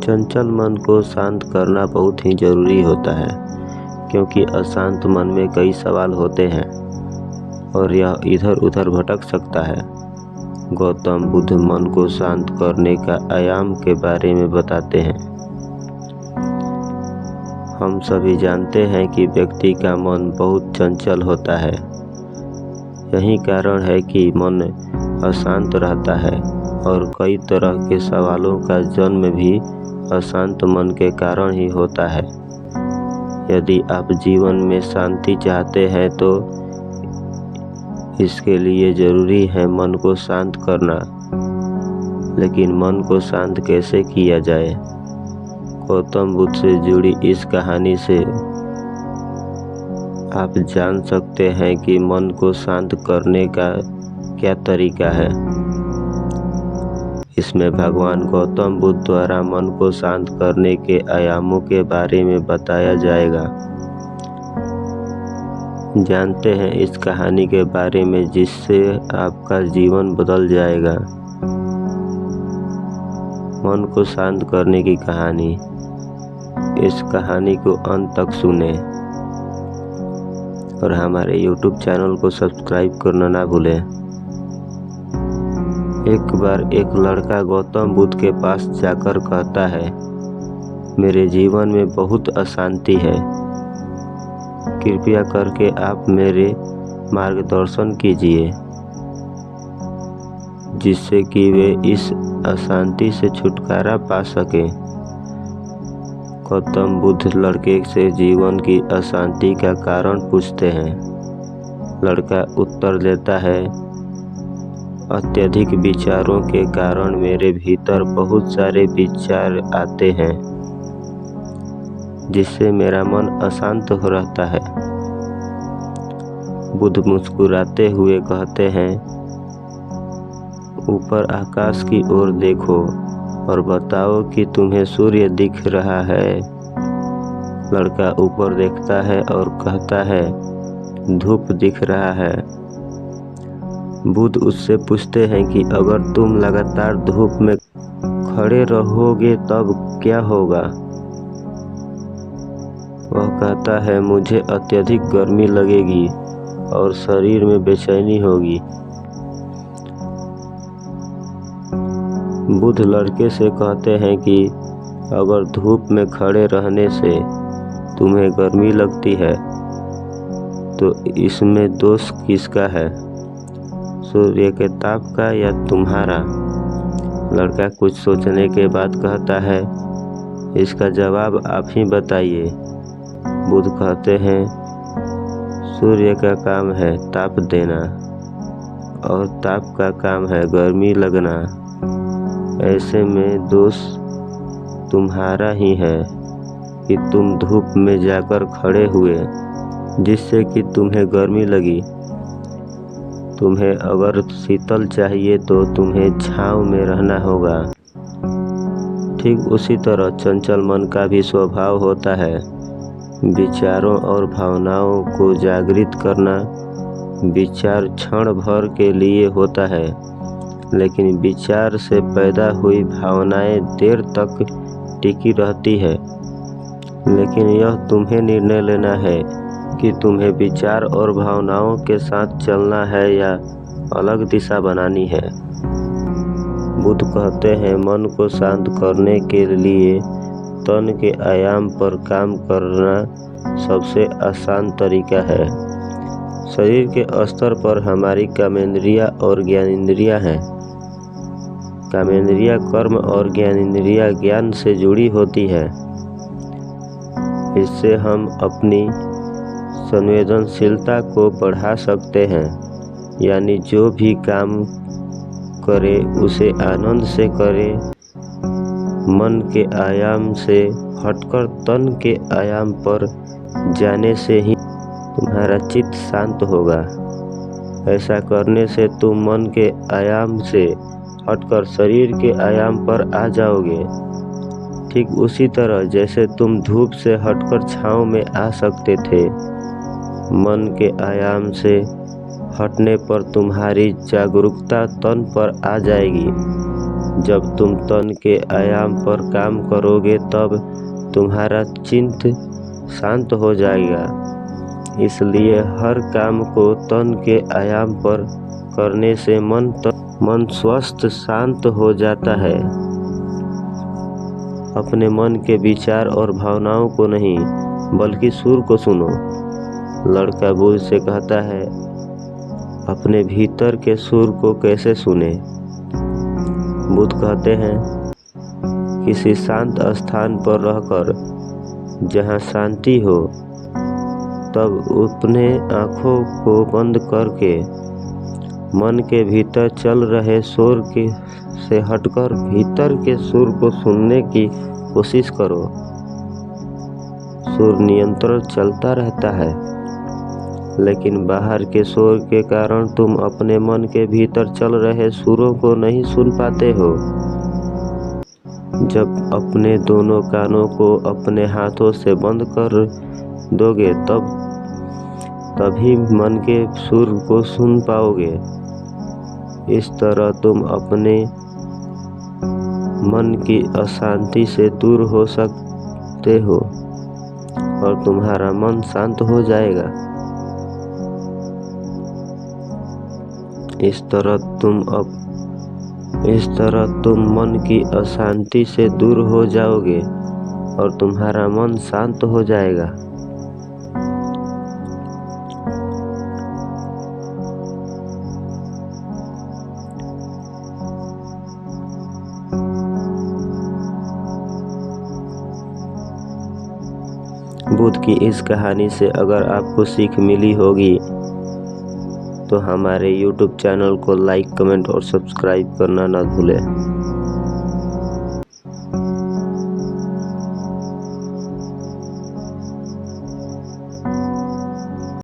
चंचल मन को शांत करना बहुत ही जरूरी होता है, क्योंकि अशांत मन में कई सवाल होते हैं और यह इधर उधर भटक सकता है। गौतम बुद्ध मन को शांत करने का आयाम के बारे में बताते हैं। हम सभी जानते हैं कि व्यक्ति का मन बहुत चंचल होता है। यही कारण है कि मन अशांत रहता है और कई तरह के सवालों का जन्म भी अशांत मन के कारण ही होता है। यदि आप जीवन में शांति चाहते हैं तो इसके लिए जरूरी है मन को शांत करना। लेकिन मन को शांत कैसे किया जाए? गौतम बुद्ध से जुड़ी इस कहानी से आप जान सकते हैं कि मन को शांत करने का क्या तरीका है। इसमें भगवान गौतम बुद्ध द्वारा मन को शांत करने के आयामों के बारे में बताया जाएगा। जानते हैं इस कहानी के बारे में जिससे आपका जीवन बदल जाएगा। मन को शांत करने की कहानी। इस कहानी को अंत तक सुने और हमारे YouTube चैनल को सब्सक्राइब करना ना भूलें। एक बार एक लड़का गौतम बुद्ध के पास जाकर कहता है, मेरे जीवन में बहुत अशांति है, कृपया करके आप मेरे मार्गदर्शन कीजिए जिससे कि वे इस अशांति से छुटकारा पा सकें। गौतम बुद्ध लड़के से जीवन की अशांति का कारण पूछते हैं। लड़का उत्तर देता है, अत्यधिक विचारों के कारण मेरे भीतर बहुत सारे विचार आते हैं जिससे मेरा मन अशांत हो रहता है। बुद्ध मुस्कुराते हुए कहते हैं, ऊपर आकाश की ओर देखो और बताओ कि तुम्हें सूर्य दिख रहा है। लड़का ऊपर देखता है और कहता है, धूप दिख रहा है। बुद्ध उससे पूछते हैं कि अगर तुम लगातार धूप में खड़े रहोगे तब क्या होगा? वह कहता है, मुझे अत्यधिक गर्मी लगेगी और शरीर में बेचैनी होगी। बुद्ध लड़के से कहते हैं कि अगर धूप में खड़े रहने से तुम्हें गर्मी लगती है तो इसमें दोष किसका है, सूर्य के ताप का या तुम्हारा? लड़का कुछ सोचने के बाद कहता है, इसका जवाब आप ही बताइए। बुद्ध कहते हैं, सूर्य का काम है ताप देना और ताप का काम है गर्मी लगना। ऐसे में दोष तुम्हारा ही है कि तुम धूप में जाकर खड़े हुए जिससे कि तुम्हें गर्मी लगी। तुम्हें अगर शीतल चाहिए तो तुम्हें छांव में रहना होगा। ठीक उसी तरह चंचल मन का भी स्वभाव होता है। विचारों और भावनाओं को जागृत करना विचार क्षण भर के लिए होता है, लेकिन विचार से पैदा हुई भावनाएं देर तक टिकी रहती है। लेकिन यह तुम्हें निर्णय लेना है कि तुम्हें विचार और भावनाओं के साथ चलना है या अलग दिशा बनानी है। बुद्ध कहते हैं, मन को शांत करने के लिए तन के आयाम पर काम करना सबसे आसान तरीका है। शरीर के स्तर पर हमारी कामेंद्रियां और ज्ञानेंद्रियां हैं। कामेंद्रियां कर्म और ज्ञानेंद्रियां ज्ञान से जुड़ी होती है। इससे हम अपनी संवेदनशीलता को बढ़ा सकते हैं, यानी जो भी काम करे उसे आनंद से करे। मन के आयाम से हटकर तन के आयाम पर जाने से ही तुम्हारा चित्त शांत होगा। ऐसा करने से तुम मन के आयाम से हटकर शरीर के आयाम पर आ जाओगे। ठीक उसी तरह जैसे तुम धूप से हटकर छांव में आ सकते थे। मन के आयाम से हटने पर तुम्हारी जागरूकता तन पर आ जाएगी, जब तुम तन के आयाम पर काम करोगे तब तुम्हारा चित्त शांत हो जाएगा। इसलिए हर काम को तन के आयाम पर करने से मन स्वस्थ शांत हो जाता है। अपने मन के विचार और भावनाओं को नहीं बल्कि सुर को सुनो। लड़का बुद्ध से कहता है, अपने भीतर के सुर को कैसे सुने? बुद्ध कहते हैं, किसी शांत स्थान पर रहकर जहाँ शांति हो, तब अपने आँखों को बंद करके मन के भीतर चल रहे शोर से हटकर भीतर के सुर को सुनने की कोशिश करो। सुर निरंतर चलता रहता है, लेकिन बाहर के शोर के कारण तुम अपने मन के भीतर चल रहे सुरों को नहीं सुन पाते हो। जब अपने दोनों कानों को अपने हाथों से बंद कर दोगे तभी मन के सुर को सुन पाओगे। इस तरह तुम अपने मन की अशांति से दूर हो सकते हो और तुम्हारा मन शांत हो जाएगा। इस तरह तुम मन की अशांति से दूर हो जाओगे और तुम्हारा मन शांत हो जाएगा। बुद्ध की इस कहानी से अगर आपको सीख मिली होगी तो हमारे YouTube चैनल को लाइक, कमेंट और सब्सक्राइब करना ना भूलें।